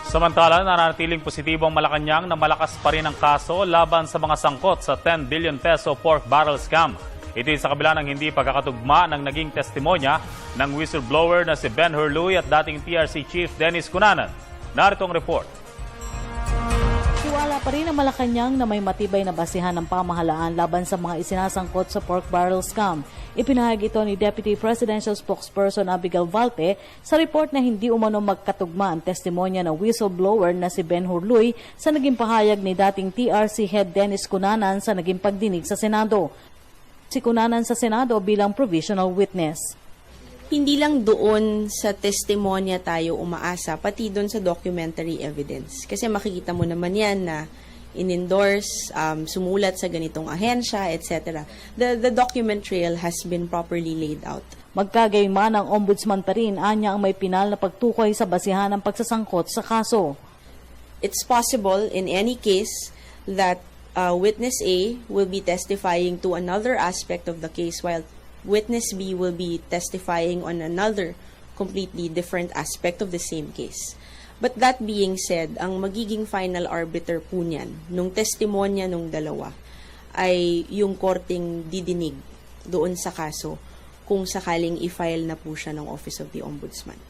Samantala, nananatiling positibo ang Malacanang na malakas pa rin ang kaso laban sa mga sangkot sa 10 billion peso pork barrel scam. Ito sa kabila ng hindi pagkakatugma ng naging testimonya ng whistleblower na si Ben Hurluy at dating TRC Chief Dennis Cunanan. Narito ang report. Tiwala pa rin ang Malacanang na may matibay na basihan ng pamahalaan laban sa mga isinasangkot sa pork barrel scam. Ipinahayag ito ni Deputy Presidential Spokesperson Abigail Valte sa report na hindi umano magkatugma ang testimonya ng whistleblower na si Ben Hurluy sa naging pahayag ni dating TRC Head Dennis Cunanan sa naging pagdinig sa Senado. Si Cunanan sa Senado bilang provisional witness. Hindi lang doon sa testimonya tayo umaasa, pati doon sa documentary evidence. Kasi makikita mo naman yan na in-endorse, sumulat sa ganitong ahensya, etc. The document trail has been properly laid out. Magkagayman ang ombudsman pa rin, anya ang may pinal na pagtukoy sa basihan ng pagsasangkot sa kaso. It's possible in any case that Witness A will be testifying to another aspect of the case while Witness B will be testifying on another completely different aspect of the same case. But that being said, ang magiging final arbiter po niyan, nung testimonya nung dalawa, ay yung korteng didinig doon sa kaso kung sakaling i-file na po siya ng Office of the Ombudsman.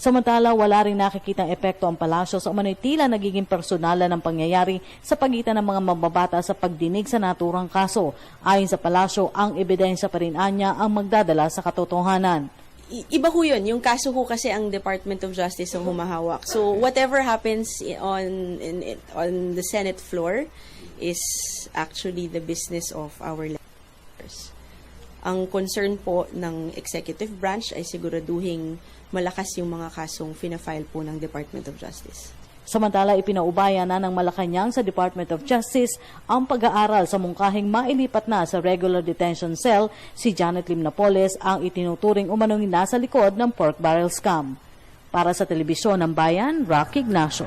Samantala, wala rin nakikitang epekto ang palasyo sa umano'y tila nagiging personalan ng pangyayari sa pagitan ng mga mambabata sa pagdinig sa naturang kaso. Ayon sa palasyo, ang ebidensya pa rin anya ang magdadala sa katotohanan. Iba ho yun. Yung kaso ho kasi ang Department of Justice ang humahawak. So whatever happens on the Senate floor is actually the business of our legislators. Ang concern po ng executive branch ay siguraduhing malakas yung mga kasong fina-file po ng Department of Justice. Samantala, ipinaubaya na ng Malacanang sa Department of Justice ang pag-aaral sa mungkahing mailipat na sa regular detention cell si Janet Lim Napoles ang itinuturing umanong nasa likod ng pork barrel scam. Para sa Telebisyon ng Bayan, Rocky Ignacio.